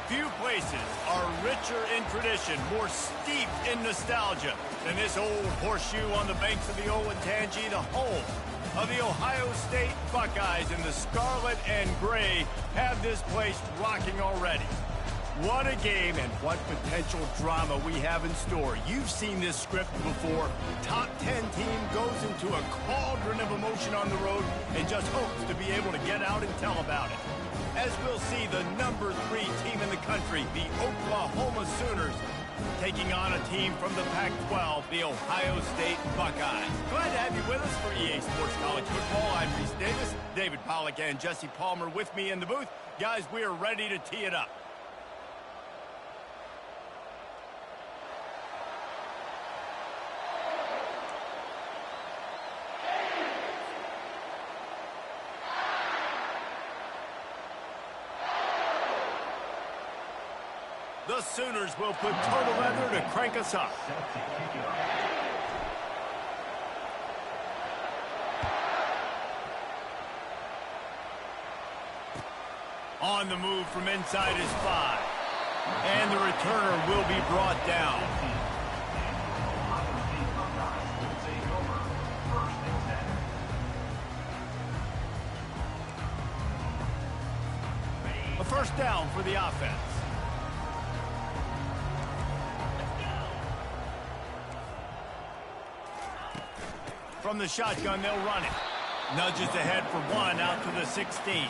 Few places are richer in tradition, more steeped in nostalgia than this old horseshoe on the banks of the Olentangy, the home of the Ohio State Buckeyes, and the scarlet and gray have this place rocking already. What a game and what potential drama we have in store. You've seen this script before. Top 10 team goes into a cauldron of emotion on the road and just hopes to be able to get out and tell about it. As we'll see, the number 3 team in the country, the Oklahoma Sooners, taking on a team from the Pac-12, the Ohio State Buckeyes. Glad to have you with us for EA Sports College Football. I'm Reese Davis, David Pollack and Jesse Palmer with me in the booth. Guys, we are ready to tee it up. The Sooners will put total leather to crank us up. On the move from inside his 5. And the returner will be brought down. A first down for the offense. From the shotgun, they'll run it. Nudges ahead for 1 out to the 16.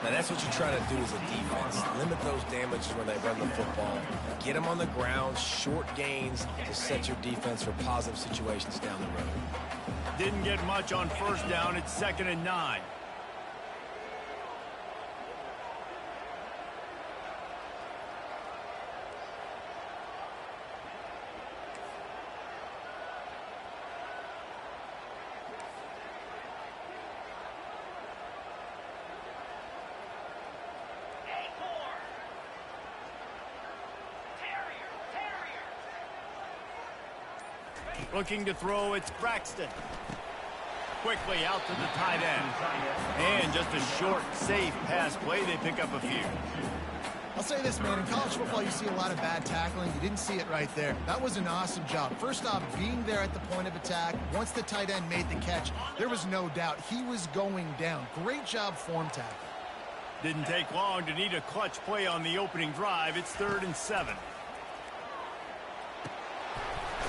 Now, that's what you try to do as a defense. Limit those damages when they run the football. Get them on the ground, short gains to set your defense for positive situations down the road. Didn't get much on first down. It's 2nd and 9. Looking to throw, it's Braxton. Quickly out to the tight end. And just a short, safe pass play. They pick up a few. I'll say this, man. In college football, you see a lot of bad tackling. You didn't see it right there. That was an awesome job. First off, being there at the point of attack. Once the tight end made the catch, there was no doubt he was going down. Great job form tackle. Didn't take long to need a clutch play on the opening drive. It's 3rd and 7.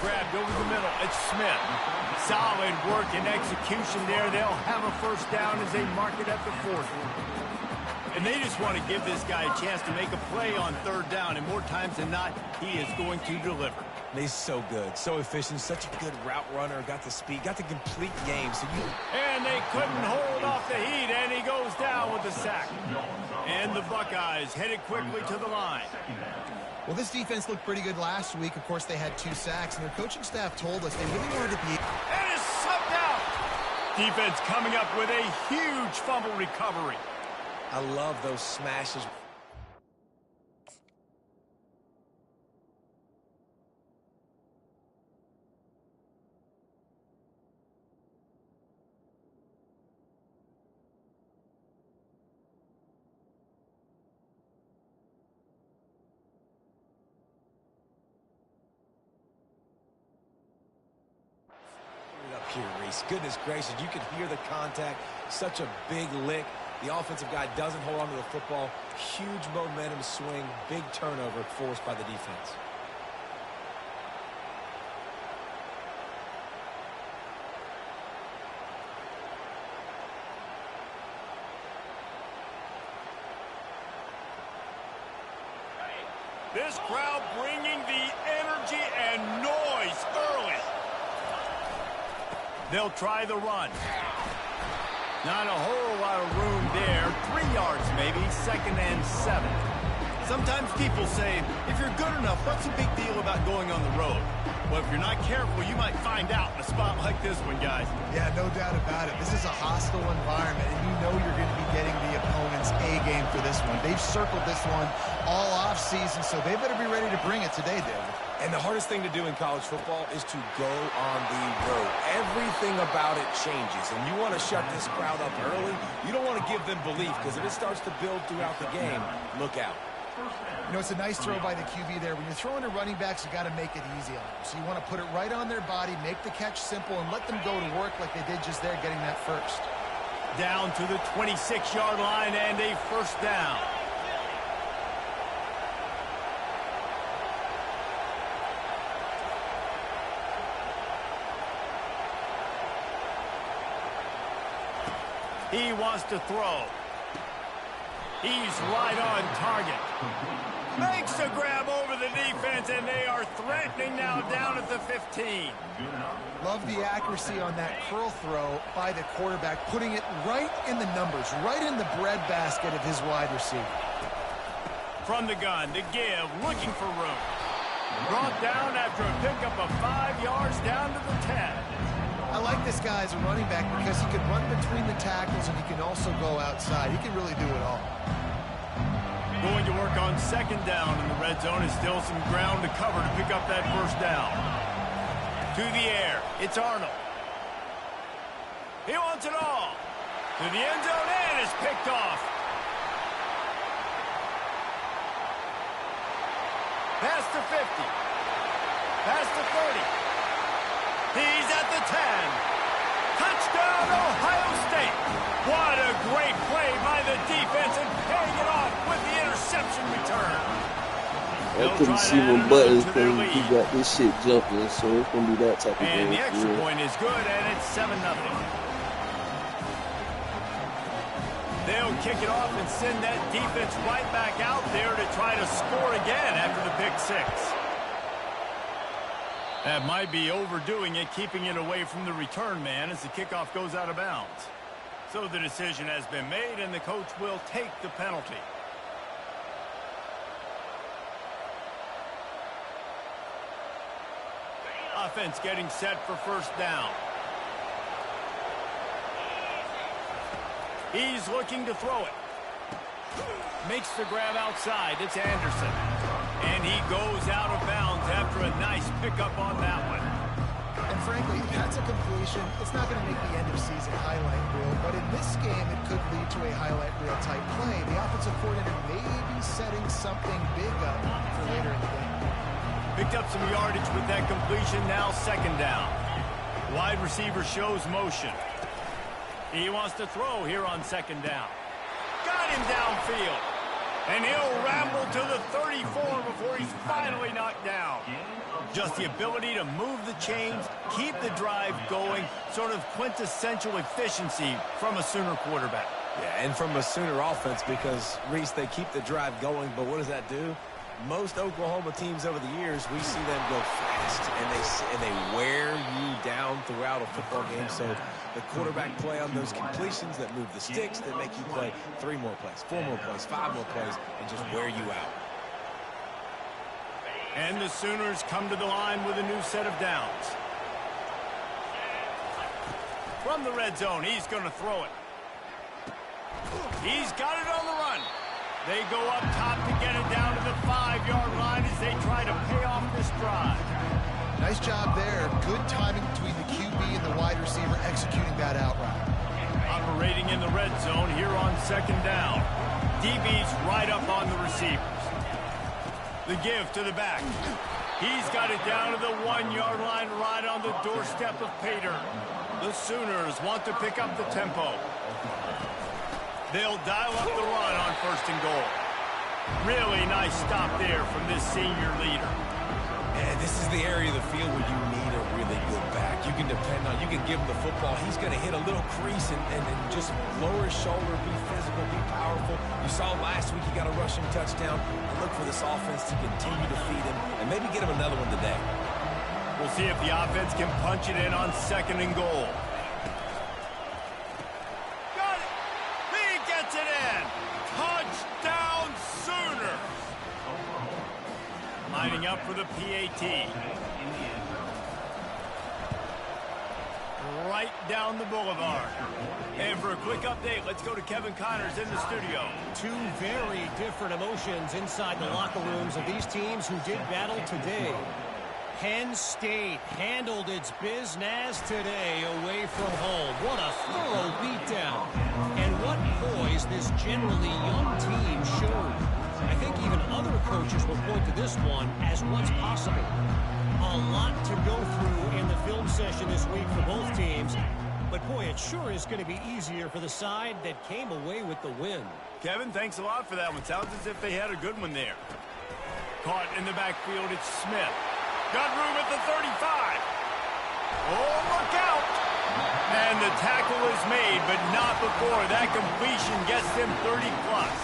Grabbed over the middle. It's Smith. Solid work and execution there. They'll have a first down as they mark it at the 40. And they just want to give this guy a chance to make a play on 3rd down. And more times than not, he is going to deliver. He's so good, so efficient, such a good route runner. Got the speed, got the complete game. And they couldn't hold off the heat, and he goes down with the sack. And the Buckeyes headed quickly to the line. Well, this defense looked pretty good last week. Of course, they had 2 sacks, and their coaching staff told us they really wanted to be... And it's sucked out! Defense coming up with a huge fumble recovery. I love those smashes. Here, Reese. Goodness gracious, you can hear the contact. Such a big lick. The offensive guy doesn't hold on to the football. Huge momentum swing. Big turnover forced by the defense. This crowd bringing the energy and noise early. They'll try the run. Not a whole lot of room there. 3 yards maybe, 2nd and 7. Sometimes people say, if you're good enough, what's the big deal about going on the road? Well, if you're not careful, you might find out in a spot like this one, guys. Yeah, no doubt about it. This is a hostile environment, and you know you're going to be getting the opponent's A game for this one. They've circled this one all offseason, so they better be ready to bring it today, David. And the hardest thing to do in college football is to go on the road. Everything about it changes, and you want to shut this crowd up early. You don't want to give them belief, because if it starts to build throughout the game, look out. You know, it's a nice throw by the QB there. When you're throwing to running backs, you got to make it easy on them. So you want to put it right on their body, make the catch simple, and let them go to work like they did just there, getting that first. Down to the 26-yard line and a first down. He wants to throw. He's right on target. Makes a grab over the defense, and they are threatening now down at the 15. Love the accuracy on that curl throw by the quarterback, putting it right in the numbers, right in the breadbasket of his wide receiver. From the gun, to give, looking for room. Brought down after a pickup of 5 yards down to the 10. I like this guy as a running back because he can run between the tackles and he can also go outside. He can really do it all. Going to work on 2nd down in the red zone. Is still some ground to cover to pick up that first down. To the air, it's Arnold. He wants it all. To the end zone and is picked off. Past the 50. Past the 30. He's at the 10. Touchdown, Ohio State. What a great play by the defense and paying it off with the interception return. I couldn't see when Buttons when he got this shit jumping, so it's going to be that type of game. And the extra point is good, and it's 7-0. They'll kick it off and send that defense right back out there to try to score again after the pick 6. That might be overdoing it, keeping it away from the return man as the kickoff goes out of bounds. So the decision has been made, and the coach will take the penalty. Offense getting set for first down. He's looking to throw it. Makes the grab outside. It's Anderson. And he goes out of bounds after a nice pickup on that one. And frankly, that's a completion. It's not going to make the end of season highlight reel, but in this game, it could lead to a highlight reel type play. The offensive coordinator may be setting something big up for later in the game. Picked up some yardage with that completion. Now 2nd down. Wide receiver shows motion. He wants to throw here on 2nd down. Got him downfield. And he'll ramble to the 34 before he's finally knocked down. Just the ability to move the chains, keep the drive going, sort of quintessential efficiency from a Sooner quarterback. Yeah, and from a Sooner offense because, Reese, they keep the drive going, but what does that do? Most Oklahoma teams over the years, we see them go fast, and they wear you down throughout a football game. So the quarterback play on those completions that move the sticks, that make you play 3 more plays, 4 more plays, 5 more plays, and just wear you out. And the Sooners come to the line with a new set of downs. From the red zone, he's going to throw it. He's got it on the run. They go up top to get it down to the 5-yard line as they try to pay off this drive. Nice job there. Good timing between the QB and the wide receiver executing that out route. Operating in the red zone here on 2nd down. DB's right up on the receivers. The give to the back. He's got it down to the 1-yard line right on the doorstep of Pater. The Sooners want to pick up the tempo. They'll dial up the run on 1st and goal. Really nice stop there from this senior leader. And this is the area of the field where you need a really good back. You can depend on, you can give him the football. He's going to hit a little crease and just lower his shoulder, be physical, be powerful. You saw him last week. He got a rushing touchdown. And look for this offense to continue to feed him and maybe get him another one today. We'll see if the offense can punch it in on 2nd and goal. up for the PAT. Right down the boulevard. And for a quick update, let's go to Kevin Connors in the studio. Two very different emotions inside the locker rooms of these teams who did battle today. Penn State handled its business today away from home. What a thorough beatdown. And what poise this generally young team showed. I think even other coaches will point to this one as what's possible. A lot to go through in the film session this week for both teams. But boy, it sure is going to be easier for the side that came away with the win. Kevin, thanks a lot for that one. Sounds as if they had a good one there. Caught in the backfield, it's Smith. Got room at the 35. Oh, look out. And the tackle is made, but not before that completion gets them 30-plus.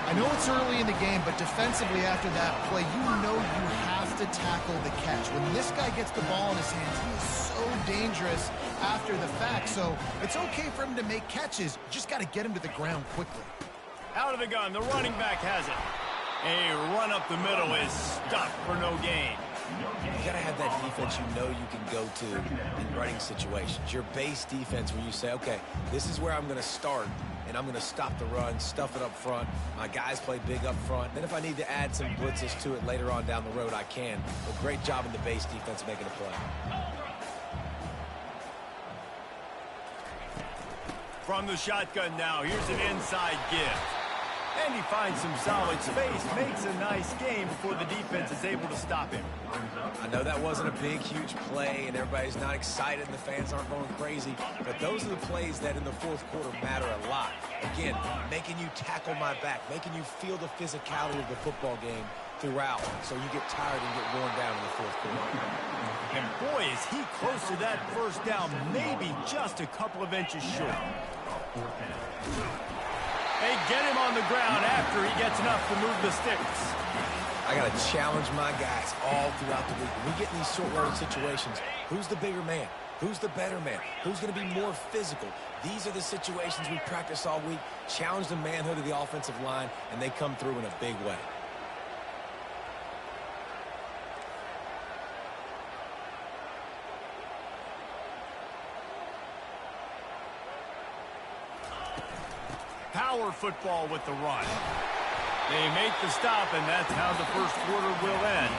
I know it's early in the game, but defensively after that play, you know you have to tackle the catch. When this guy gets the ball in his hands, he is so dangerous after the fact. So it's okay for him to make catches. You just got to get him to the ground quickly. Out of the gun, the running back has it. A run up the middle is stuck for no gain. You got to have that defense you know you can go to in running situations. Your base defense where you say, okay, this is where I'm going to start, and I'm going to stop the run, stuff it up front. My guys play big up front. Then if I need to add some blitzes to it later on down the road, I can. But great job in the base defense making a play. From the shotgun now, here's an inside give. And he finds some solid space, makes a nice game before the defense is able to stop him. I know that wasn't a big, huge play, and everybody's not excited, and the fans aren't going crazy, but those are the plays that in the fourth quarter matter a lot. Again, making you tackle my back, making you feel the physicality of the football game throughout, so you get tired and get worn down in the fourth quarter. And boy, is he close to that first down, maybe just a couple of inches short. They get him on the ground after he gets enough to move the sticks. I got to challenge my guys all throughout the week. When we get in these short yardage situations, who's the bigger man? Who's the better man? Who's going to be more physical? These are the situations we practice all week. Challenge the manhood of the offensive line, and they come through in a big way. Power football with the run. They make the stop, and that's how the first quarter will end.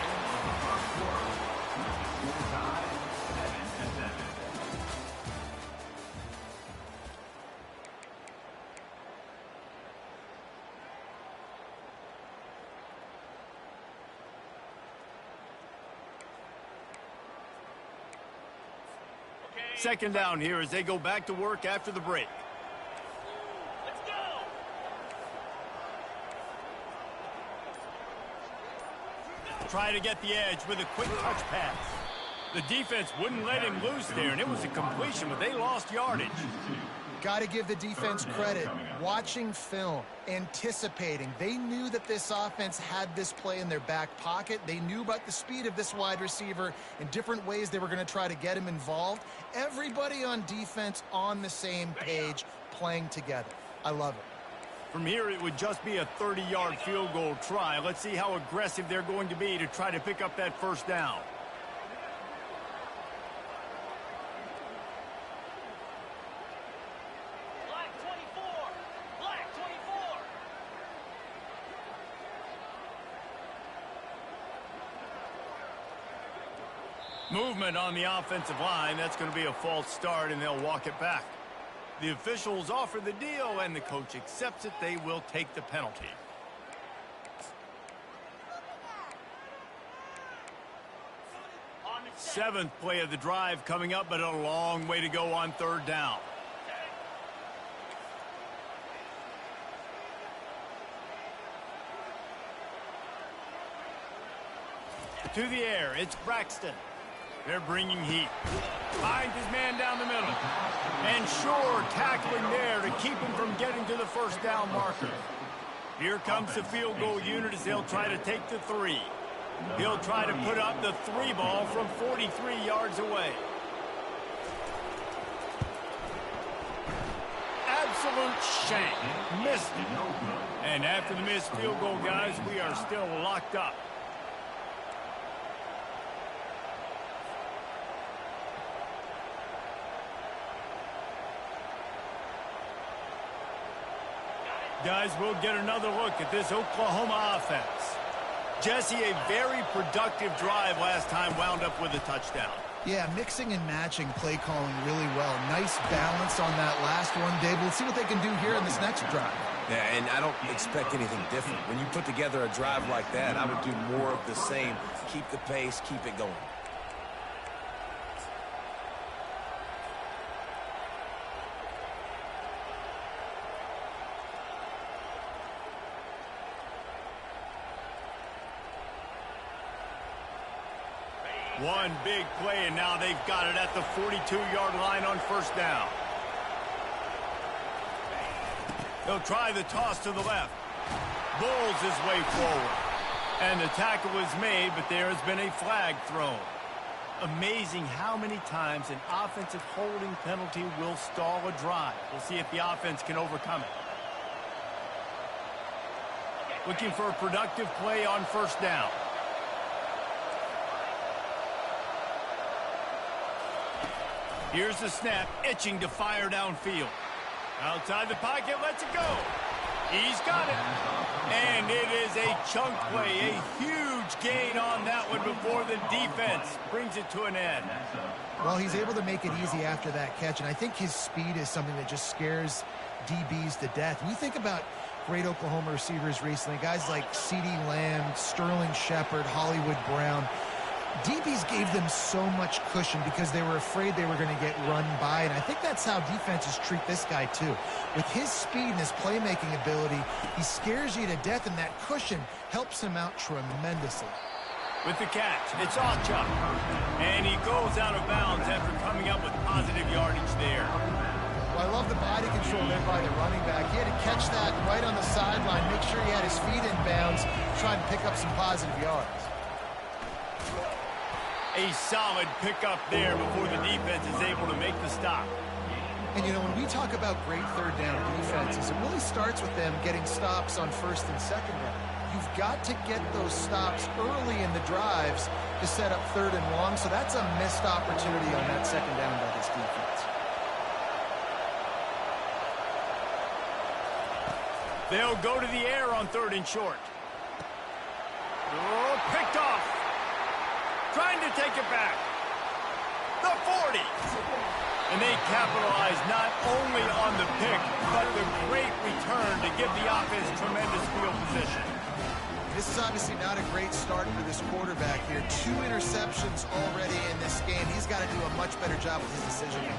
Second down here as they go back to work after the break. Try to get the edge with a quick touch pass. The defense wouldn't let him loose there, and it was a completion, but they lost yardage. Got to give the defense credit. Watching film, anticipating. They knew that this offense had this play in their back pocket. They knew about the speed of this wide receiver and different ways they were going to try to get him involved. Everybody on defense on the same page, playing together. I love it. From here, it would just be a 30-yard field goal try. Let's see how aggressive they're going to be to try to pick up that first down. Black 24! Black 24! Movement on the offensive line. That's going to be a false start, and they'll walk it back. The officials offer the deal, and the coach accepts it. They will take the penalty. Seventh play of the drive coming up, but a long way to go on third down. To the air, it's Braxton. They're bringing heat. Finds his man down the middle. And sure, tackling there to keep him from getting to the first down marker. Here comes the field goal unit as they'll try to take the 3. He'll try to put up the 3 ball from 43 yards away. Absolute shank. Missed it. And after the missed field goal, guys, we are still locked up. Guys, we'll get another look at this Oklahoma offense. Jesse, a very productive drive last time wound up with a touchdown. Yeah, mixing and matching play calling really well. Nice balance on that last one, Dave. We'll see what they can do here in this next drive. Yeah, and I don't expect anything different. When you put together a drive like that, I would do more of the same. Keep the pace, keep it going. One big play, and now they've got it at the 42-yard line on first down. He'll try the toss to the left. Bowls his way forward. And the tackle was made, but there has been a flag thrown. Amazing how many times an offensive holding penalty will stall a drive. We'll see if the offense can overcome it. Looking for a productive play on first down. Here's the snap, itching to fire downfield. Outside the pocket, lets it go. He's got it. And it is a chunk play, a huge gain on that one before the defense brings it to an end. Well, he's able to make it easy after that catch, and I think his speed is something that just scares DBs to death. When you think about great Oklahoma receivers recently, guys like CeeDee Lamb, Sterling Shepard, Hollywood Brown, DBs gave them so much cushion because they were afraid they were going to get run by, and I think that's how defenses treat this guy too. With his speed and his playmaking ability, he scares you to death, and that cushion helps him out tremendously. With the catch, it's Ocha, and he goes out of bounds after coming up with positive yardage there. Well, I love the body control there by the running back. He had to catch that right on the sideline, make sure he had his feet in bounds, try and pick up some positive yards. A solid pickup there before the defense is able to make the stop. And, you know, when we talk about great third down defenses, it really starts with them getting stops on first and second down. You've got to get those stops early in the drives to set up third and long, so that's a missed opportunity on that second down by this defense. They'll go to the air on third and short. Oh, picked off. Trying to take it back. The 40. And they capitalize not only on the pick, but the great return to give the offense tremendous field position. This is obviously not a great start for this quarterback here. 2 interceptions already in this game. He's got to do a much better job with his decision-making.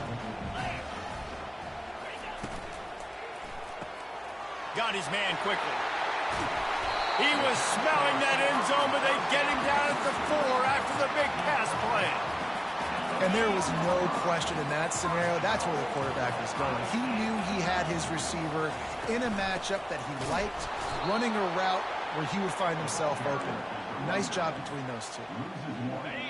Got his man quickly. He was smelling that end zone, but they get him down at the 4 after the big pass play. And there was no question in that scenario. That's where the quarterback was going. He knew he had his receiver in a matchup that he liked, running a route where he would find himself open. Nice job between those two.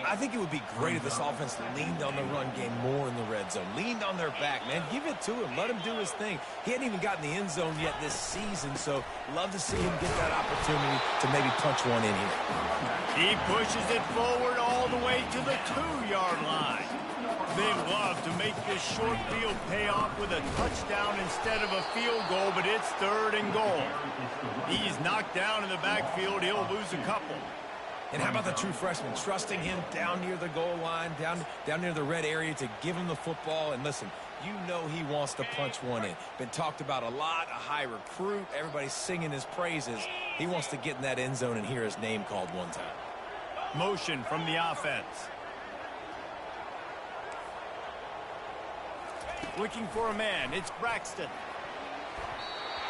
I think it would be great if this offense leaned on the run game more in the red zone. Leaned on their back, man. Give it to him. Let him do his thing. He hadn't even gotten the end zone yet this season, so love to see him get that opportunity to maybe punch one in here. He pushes it forward all the way to the 2-yard line. They love to make this short field pay off with a touchdown instead of a field goal, but it's third and goal. He's knocked down in the backfield. He'll lose a couple. And how about the true freshman, trusting him down near the goal line, down near the red area to give him the football. And listen, you know he wants to punch one in. Been talked about a lot, a high recruit. Everybody's singing his praises. He wants to get in that end zone and hear his name called one time. Motion from the offense. Looking for a man. It's Braxton.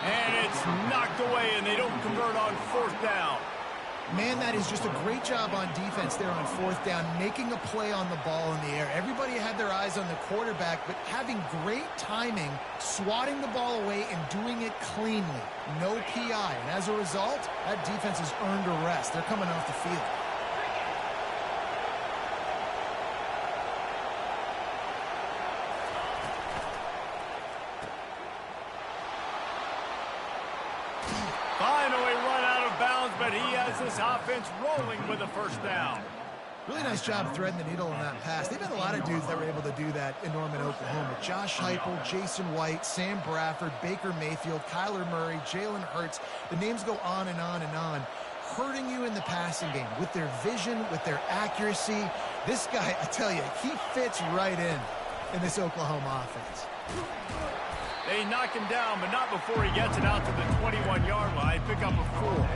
And it's knocked away, and they don't convert on fourth down. Man, that is just a great job on defense there on fourth down, making a play on the ball in the air. Everybody had their eyes on the quarterback, but having great timing, swatting the ball away and doing it cleanly. No PI. And as a result, that defense has earned a rest. They're coming off the field. Finally run out of bounds, but he has this offense rolling with a first down. Really nice job threading the needle on that pass. They've had a lot of dudes that were able to do that in Norman, Oklahoma. Josh Heupel, Jason White, Sam Bradford, Baker Mayfield, Kyler Murray, Jalen Hurts. The names go on and on and on. Hurting you in the passing game with their vision, with their accuracy. This guy, I tell you, he fits right in this Oklahoma offense. They knock him down, but not before he gets it out to the 21-yard line. Pick up a 4.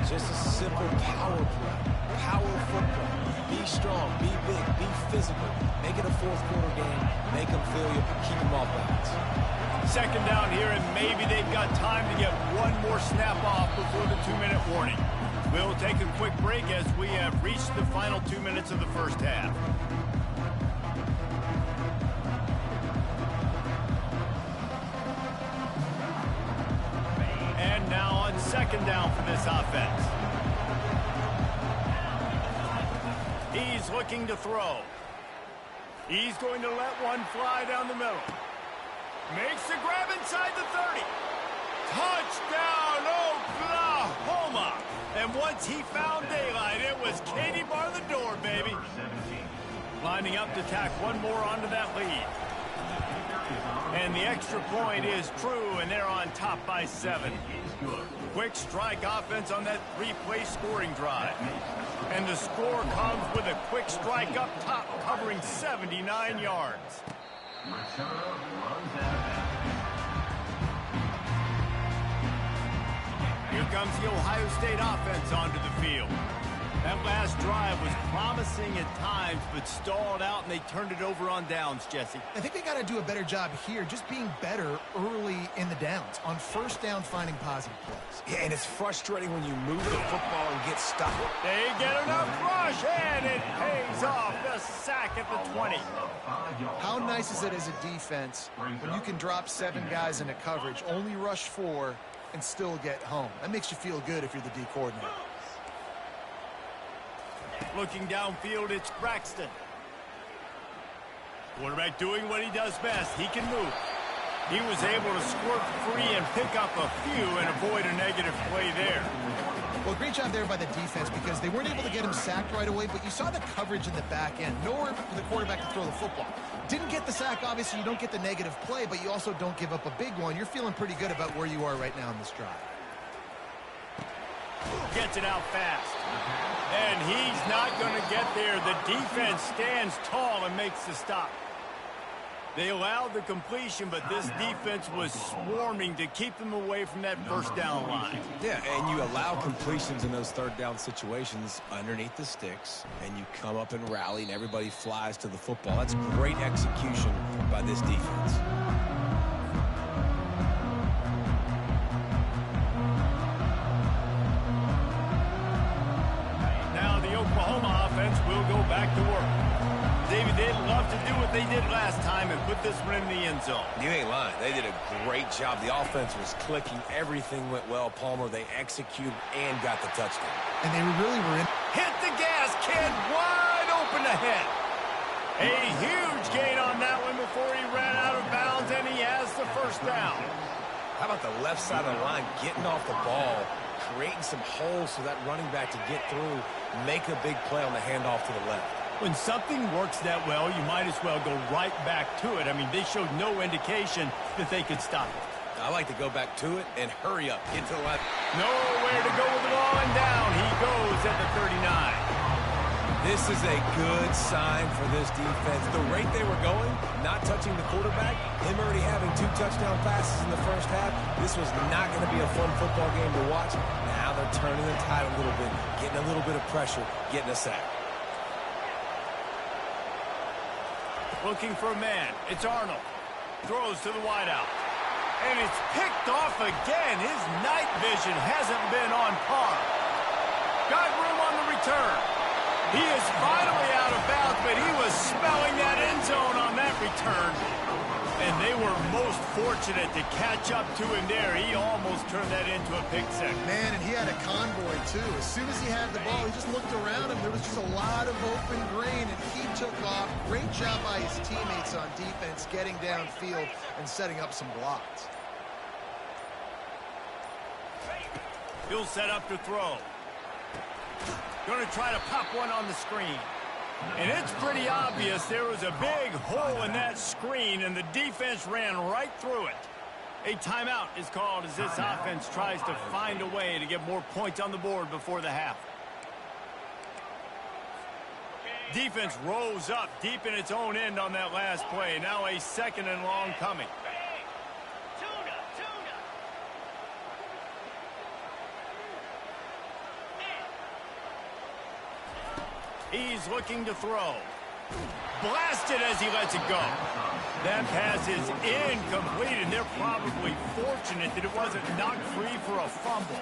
Just a simple power play. Power football. Be strong, be big, be physical. Make it a fourth quarter game. Make them feel you, keep them off balance. Second down here, and maybe they've got time to get one more snap off before the 2-minute warning. We'll take a quick break as we have reached the final 2 minutes of the first half. And now on second down for this offense. He's looking to throw. He's going to let one fly down the middle. Makes the grab inside the 30. Touchdown, Oklahoma! And once he found daylight, it was Katie bar the door, baby. Lining up to tack one more onto that lead. And the extra point is true, and they're on top by 7. Quick strike offense on that 3-play scoring drive. And the score comes with a quick strike up top, covering 79 yards. Here comes the Ohio State offense onto the field. That last drive was promising at times, but stalled out, and they turned it over on downs, Jesse. I think they got to do a better job here, just being better early in the downs. On first down, finding positive plays. Yeah, and it's frustrating when you move the football and get stuck. They get enough rush, and it pays off. The sack at the 20. How nice is it as a defense when you can drop 7 guys into coverage, only rush 4, and still get home? That makes you feel good if you're the D coordinator. Looking downfield, it's Braxton. Quarterback doing what he does best. He can move. He was able to squirt free and pick up a few and avoid a negative play there. Well, great job there by the defense because they weren't able to get him sacked right away, but you saw the coverage in the back end. Nowhere for the quarterback to throw the football. Didn't get the sack, obviously. You don't get the negative play, but you also don't give up a big one. You're feeling pretty good about where you are right now in this drive. Gets it out fast. And he's not going to get there. The defense stands tall and makes the stop. They allowed the completion, but this defense was swarming to keep them away from that first down line. Yeah, and you allow completions in those third down situations underneath the sticks, and you come up and rally, and everybody flies to the football. That's great execution by this defense. Now the Oklahoma offense will go back to work. David, they'd love to do what they did last time and put this one in the end zone. You ain't lying. They did a great job. The offense was clicking. Everything went well. Palmer, they executed and got the touchdown. And they really were in. Hit the gas, kid. Wide open ahead. A huge gain on that one before he ran out of bounds, and he has the first down. How about the left side of the line getting off the ball, creating some holes for that running back to get through, make a big play on the handoff to the left. When something works that well, you might as well go right back to it. I mean, they showed no indication that they could stop it. I like to go back to it and hurry up. Get to the left. Nowhere to go with the ball, and down he goes at the 39. This is a good sign for this defense. The rate they were going, not touching the quarterback, him already having 2 touchdown passes in the first half, this was not going to be a fun football game to watch. Now they're turning the tide a little bit, getting a little bit of pressure, getting a sack. Looking for a man. It's Arnold. Throws to the wideout. And it's picked off again. His night vision hasn't been on par. Got room on the return. He is finally out of bounds, but he was smelling that end zone on that return. And they were most fortunate to catch up to him there. He almost turned that into a pick six. Man, and he had a convoy, too. As soon as he had the ball, he just looked around him. There was just a lot of open grain, and he took off. Great job by his teammates on defense, getting downfield and setting up some blocks. He'll set up to throw. Going to try to pop one on the screen. And it's pretty obvious there was a big hole in that screen, and the defense ran right through it. A timeout is called as this offense tries to find a way to get more points on the board before the half. Defense rose up deep in its own end on that last play. Now a 2nd and long coming. He's looking to throw. Blasted as he lets it go. That pass is incomplete, and they're probably fortunate that it wasn't knocked free for a fumble.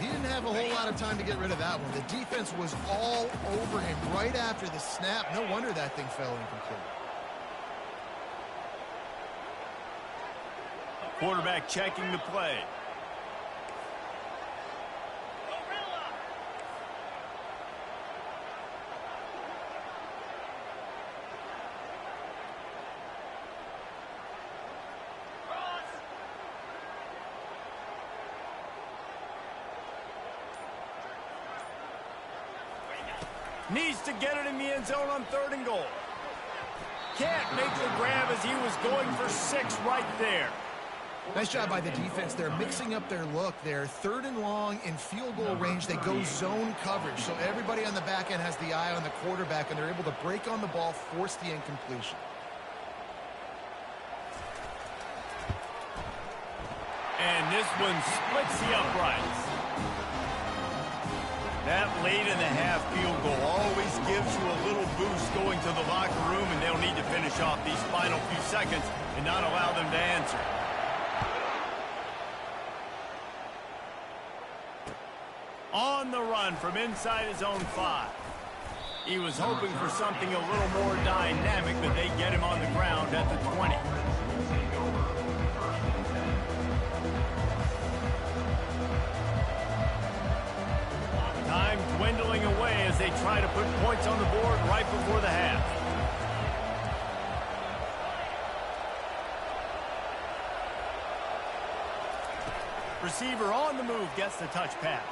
He didn't have a whole lot of time to get rid of that one. The defense was all over him right after the snap. No wonder that thing fell incomplete. Quarterback checking the play. Needs to get it in the end zone on 3rd and goal. Can't make the grab as he was going for 6 right there. Nice job by the defense. They're mixing up their look there. 3rd and long in field goal range. They go zone coverage. So everybody on the back end has the eye on the quarterback, and they're able to break on the ball, force the incompletion. And this one splits the uprights. That late in the half field goal always gives you a little boost going to the locker room, and they'll need to finish off these final few seconds and not allow them to answer. On the run from inside his own 5. He was hoping for something a little more dynamic, but they get him on the ground at the 20. Time dwindling away as they try to put points on the board right before the half. Receiver on the move gets the touch pass.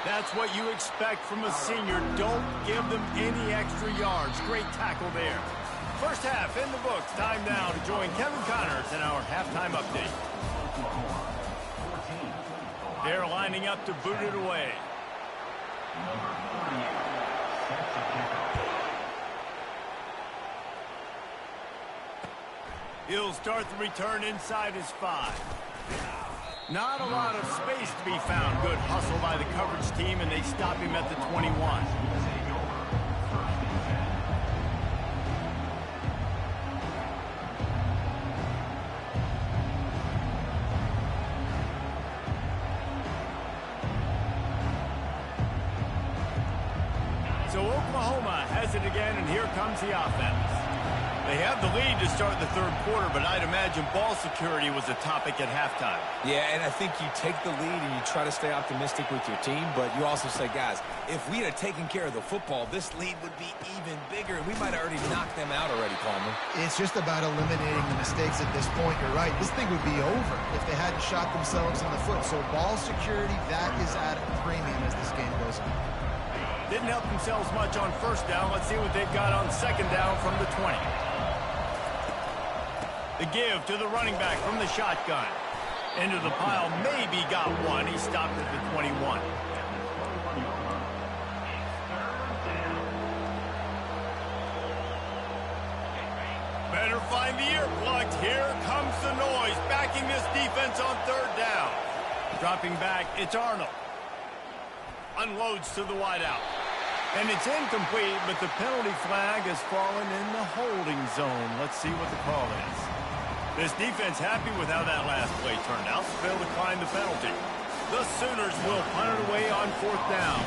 That's what you expect from a senior. Don't give them any extra yards. Great tackle there. First half in the books. Time now to join Kevin Connors in our halftime update. They're lining up to boot it away. He'll start the return inside his 5. Not a lot of space to be found. Good hustle by the coverage team, and they stop him at the 21. So Oklahoma has it again, and here comes the offense. They have the lead to start the 3rd quarter, but I'd imagine ball security was a topic at halftime. Yeah, and I think you take the lead and you try to stay optimistic with your team, but you also say, guys, if we had taken care of the football, this lead would be even bigger, and we might have already knocked them out already, Palmer. It's just about eliminating the mistakes at this point. You're right. This thing would be over if they hadn't shot themselves in the foot. So ball security, that is at a premium as this game goes on. Didn't help themselves much on 1st down. Let's see what they've got on 2nd down from the 20. The give to the running back from the shotgun. Into the pile, maybe got one. He stopped at the 21. Better find the earplugs. Here comes the noise, backing this defense on 3rd down. Dropping back, it's Arnold. Unloads to the wideout. And it's incomplete, but the penalty flag has fallen in the holding zone. Let's see what the call is. This defense happy with how that last play turned out. Failed to climb the penalty. The Sooners will punt it away on 4th down.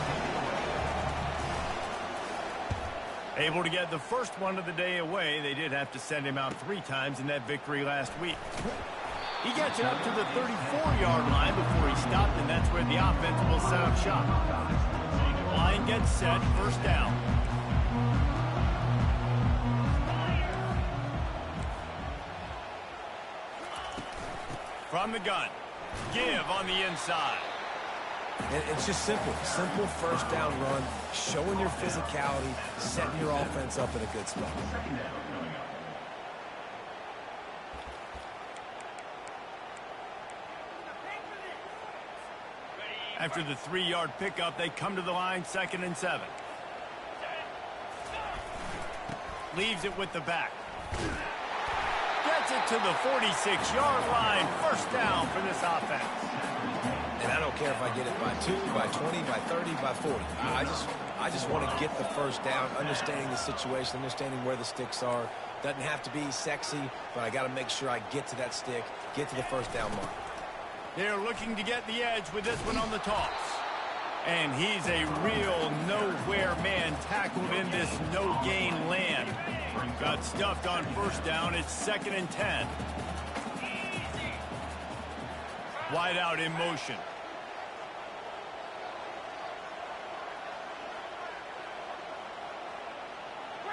Able to get the first one of the day away. They did have to send him out 3 times in that victory last week. He gets it up to the 34-yard line before he stopped, and that's where the offense will set up shop. Line gets set, 1st down. From the gun. Give on the inside. And it's just simple. Simple first down run, showing your physicality, setting your offense up in a good spot. After the 3-yard pickup, they come to the line, 2nd and 7. Leaves it with the back. Gets it to the 46-yard line. First down for this offense. And I don't care if I get it by 2, by 20, by 30, by 40. I just want to get the first down, understanding the situation, understanding where the sticks are. Doesn't have to be sexy, but I got to make sure I get to that stick, get to the first down mark. They're looking to get the edge with this one on the toss. And he's a real nowhere man tackled in this no-gain land. Got stuffed on first down. It's 2nd and 10. Wide out in motion.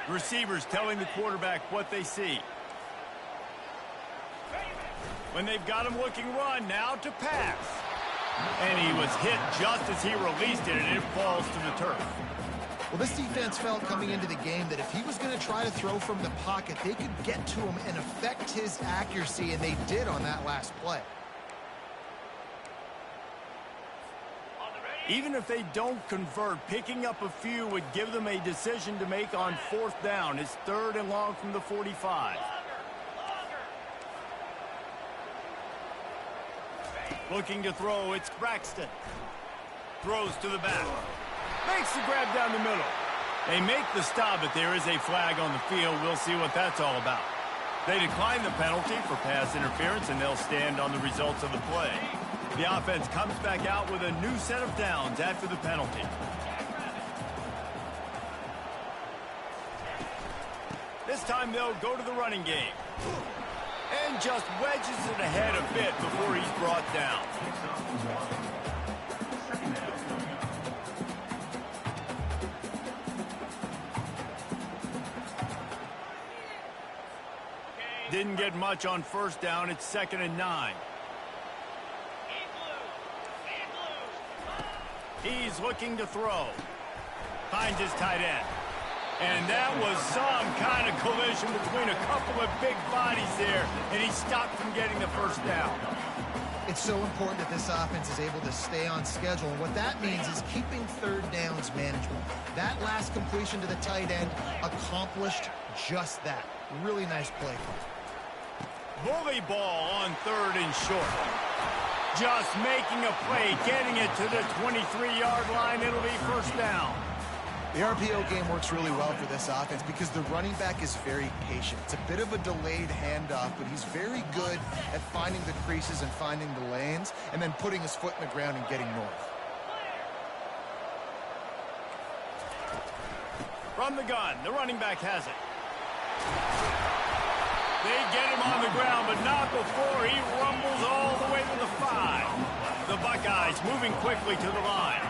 Receivers telling the quarterback what they see. When they've got him looking run, now to pass. And he was hit just as he released it, and it falls to the turf. Well, this defense felt coming into the game that if he was going to try to throw from the pocket, they could get to him and affect his accuracy, and they did on that last play. Even if they don't convert, picking up a few would give them a decision to make on 4th down. It's 3rd and long from the 45. Looking to throw, it's Braxton. Throws to the back. Makes the grab down the middle. They make the stop, but there is a flag on the field. We'll see what that's all about. They decline the penalty for pass interference, and they'll stand on the results of the play. The offense comes back out with a new set of downs after the penalty. This time they'll go to the running game. And just wedges it ahead a bit before he's brought down. Didn't get much on first down. It's 2nd and 9. He's looking to throw. Finds his tight end. And that was some kind of collision between a couple of big bodies there, and he stopped from getting the first down. It's so important that this offense is able to stay on schedule, and what that means is keeping 3rd downs manageable. That last completion to the tight end accomplished just that. Really nice play call. Bully ball on 3rd and short. Just making a play, getting it to the 23-yard line. It'll be first down. The RPO game works really well for this offense because the running back is very patient. It's a bit of a delayed handoff, but he's very good at finding the creases and finding the lanes and then putting his foot in the ground and getting north. From the gun, the running back has it. They get him on the ground, but not before he rumbles all the way to the 5. The Buckeyes moving quickly to the line.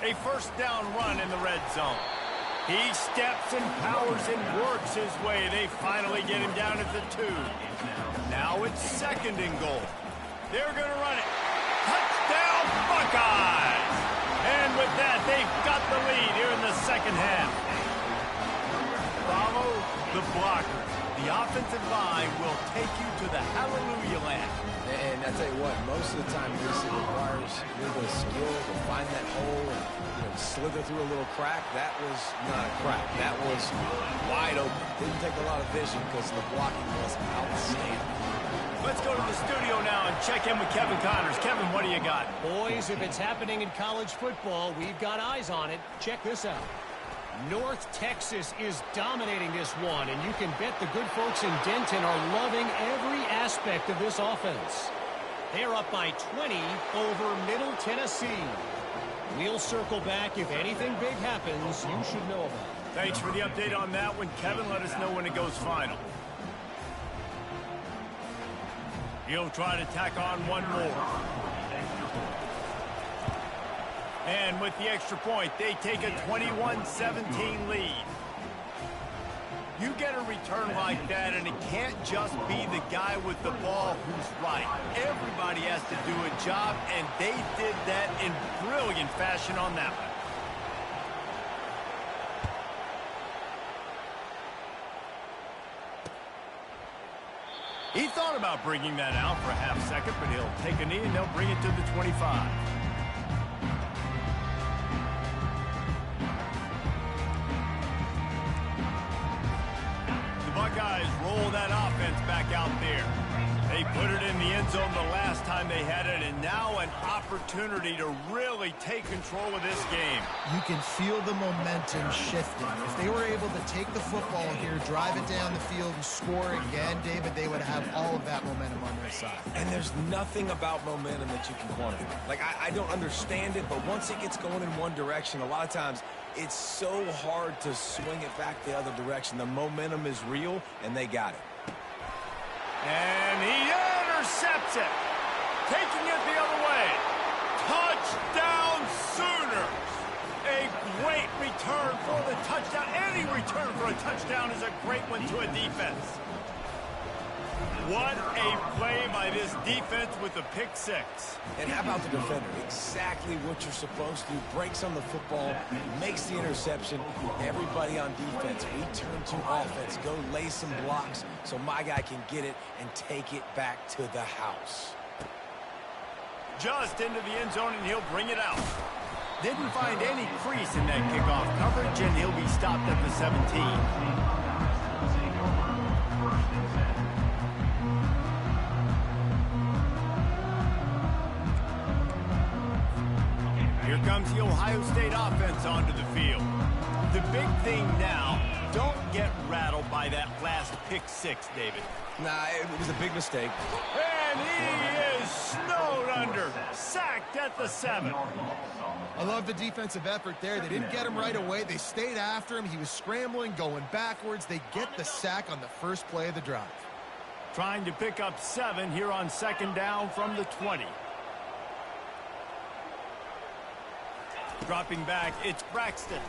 A first down run in the red zone. He steps and powers and works his way. They finally get him down at the 2. Now it's 2nd and goal. They're going to run it. Touchdown, Buckeyes! And with that, they've got the lead here in the 2nd half. Follow the blockers. The offensive line will take you to the hallelujah land. And I tell you what, most of the time, Reese, it requires a little bit of skill to find that hole and slither through a little crack. That was not a crack. That was wide open. Didn't take a lot of vision because the blocking was outstanding. Let's go to the studio now and check in with Kevin Connors. Kevin, what do you got? Boys, if it's happening in college football, we've got eyes on it. Check this out. North Texas is dominating this one, and you can bet the good folks in Denton are loving every aspect of this offense. They're up by 20 over Middle Tennessee. We'll circle back. If anything big happens, you should know about it. Thanks for the update on that one, Kevin. Let us know when it goes final. He'll try to tack on one more. And with the extra point, they take a 21-17 lead. You get a return like that, and it can't just be the guy with the ball who's right. Everybody has to do a job, and they did that in brilliant fashion on that one. He thought about bringing that out for a half second, but he'll take a knee and they'll bring it to the 25. The Buckeyes roll that offense back out there. They put it in the end zone the last time they had it, and now an opportunity to really take control of this game. You can feel the momentum shifting. If they were able to take the football here, drive it down the field, and score again, David, they would have all of that momentum on their side. And there's nothing about momentum that you can quantify. Like, I don't understand it, but once it gets going in one direction, a lot of times it's so hard to swing it back the other direction. The momentum is real, and they got it. And he intercepts it. Taking it the other way. Touchdown Sooners. A great return for the touchdown. Any return for a touchdown is a great one to a defense. What a play by this defense with the pick six. And how about the defender? Exactly what you're supposed to do. Breaks on the football, makes the interception. Everybody on defense, we turn to offense. Go lay some blocks so my guy can get it and take it back to the house. Just into the end zone, and he'll bring it out. Didn't find any crease in that kickoff coverage, and he'll be stopped at the 17. Here comes the Ohio State offense onto the field. The big thing now, don't get rattled by that last pick six, David. Nah, it was a big mistake. And he is snowed under, sacked at the 7. I love the defensive effort there. They didn't get him right away. They stayed after him. He was scrambling, going backwards. They get the sack on the first play of the drive. Trying to pick up 7 here on second down from the 20. Dropping back, it's Braxton.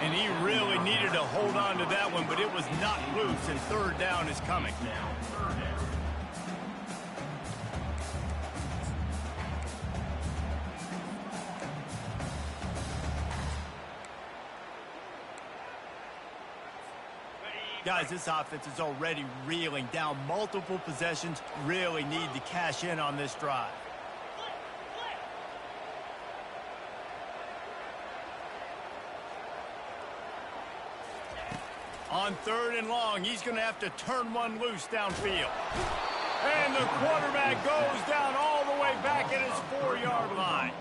And he really needed to hold on to that one, but it was not loose, and third down is coming. Guys, this offense is already reeling down multiple possessions. Really need to cash in on this drive. On third and long, he's going to have to turn one loose downfield. And the quarterback goes down all the way back at his 4-yard line.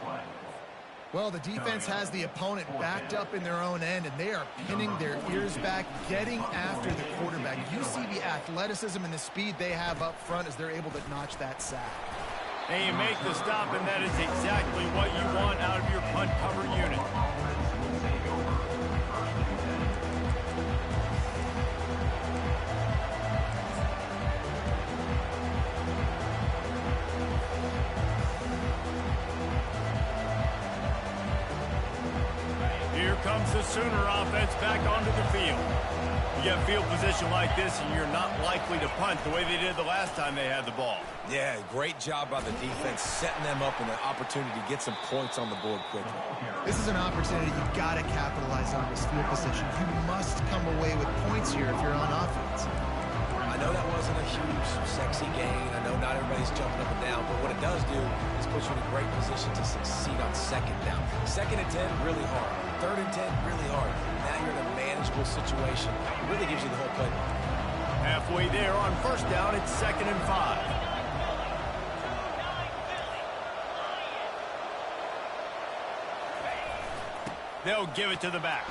Well, the defense has the opponent backed up in their own end, and they are pinning their ears back, getting after the quarterback. You see the athleticism and the speed they have up front as they're able to notch that sack. And you make the stop, and that is exactly what you want out of your punt cover unit. Comes the Sooner offense back onto the field. You get field position like this, and you're not likely to punt the way they did the last time they had the ball. Yeah, great job by the defense, setting them up in an opportunity to get some points on the board quickly. This is an opportunity you've got to capitalize on this field position. You must come away with points here if you're on offense. I know that wasn't a huge, sexy gain. I know not everybody's jumping up and down, but what it does do is put you in a great position to succeed on second down. Second and 10, really hard. Third and 10, really hard. Now you're in a manageable situation. It really gives you the whole play. Halfway there on first down, it's 2nd and 5. They'll give it to the back.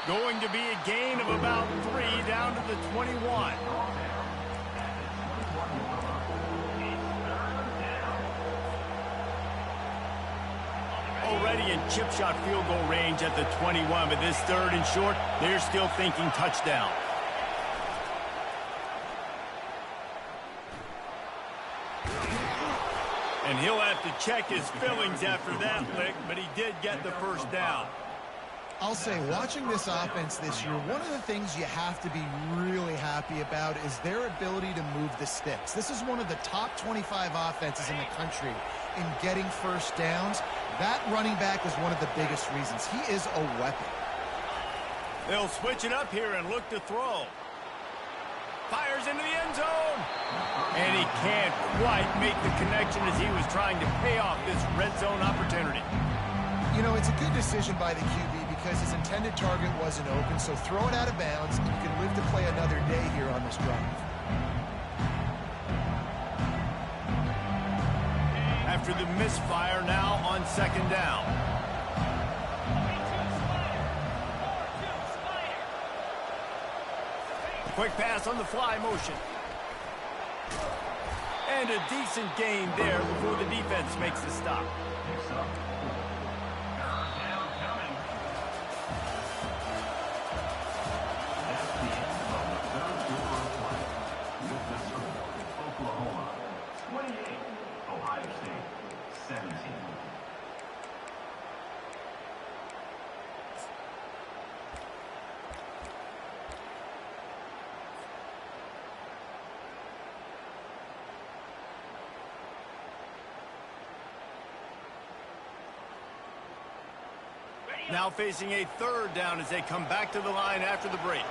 Going to be a gain of about 3 down to the 21. Already in chip shot field goal range at the 21, but this third and short, they're still thinking touchdown. And he'll have to check his fillings after that lick, but he did get the first down. I'll say, watching this offense this year, one of the things you have to be really happy about is their ability to move the sticks. This is one of the top 25 offenses in the country in getting first downs. That running back is one of the biggest reasons. He is a weapon. They'll switch it up here and look to throw. Fires into the end zone. And he can't quite make the connection as he was trying to pay off this red zone opportunity. You know, it's a good decision by the QB because his intended target wasn't open, so throw it out of bounds, and you can live to play another day here on this drive. After the misfire, now on second down. Quick pass on the fly motion. And a decent gain there before the defense makes the stop. Now facing a third down as they come back to the line after the break.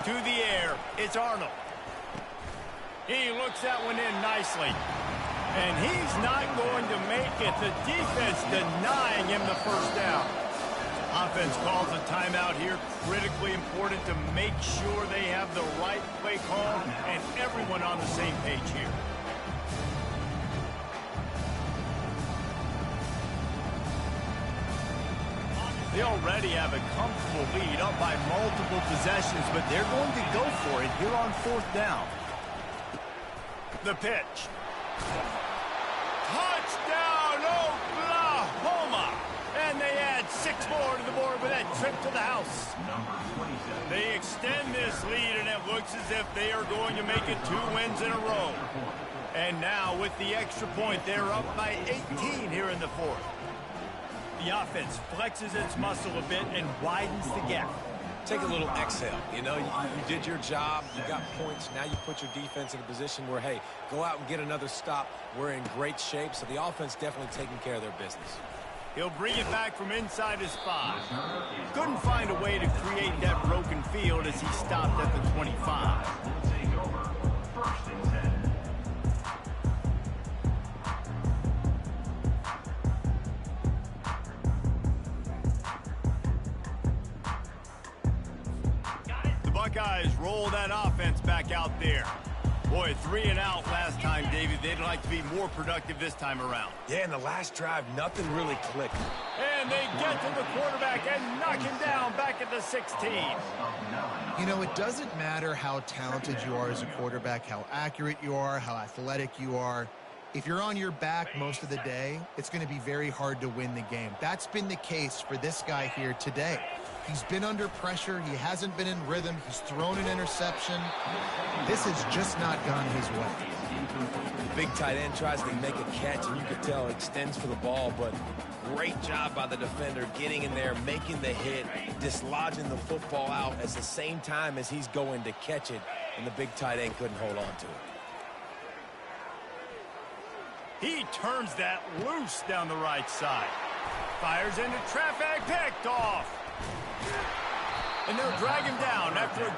To the air, it's Arnold. He looks that one in nicely. And he's not going to make it. The defense denying him the first down. Offense calls a timeout here. Critically important to make sure they have the right play call and everyone on the same page here. They already have a comfortable lead up by multiple possessions, but they're going to go for it here on fourth down. The pitch. Touchdown, Oklahoma! And they add 6 more to the board with that trip to the house. They extend this lead, and it looks as if they are going to make it 2 wins in a row. And now, with the extra point, they're up by 18 here in the fourth. The offense flexes its muscle a bit and widens the gap. Take a little exhale. You know, you did your job. You got points. Now you put your defense in a position where, hey, go out and get another stop. We're in great shape, so the offense definitely taking care of their business. He'll bring it back from inside his 5. Couldn't find a way to create that broken field as he stopped at the 25. Buckeyes roll that offense back out there. Boy, 3 and out last time, David. They'd like to be more productive this time around. Yeah, in the last drive, nothing really clicked. And they get to the quarterback and knock him down back at the 16. You know, it doesn't matter how talented you are as a quarterback, how accurate you are, how athletic you are. If you're on your back most of the day, it's going to be very hard to win the game. That's been the case for this guy here today. He's been under pressure. He hasn't been in rhythm. He's thrown an interception. This has just not gone his way. The big tight end tries to make a catch, and you can tell it extends for the ball, but great job by the defender getting in there, making the hit, dislodging the football out at the same time as he's going to catch it, and the big tight end couldn't hold on to it. He turns that loose down the right side. Fires into traffic, picked off. And they'll drag him down after a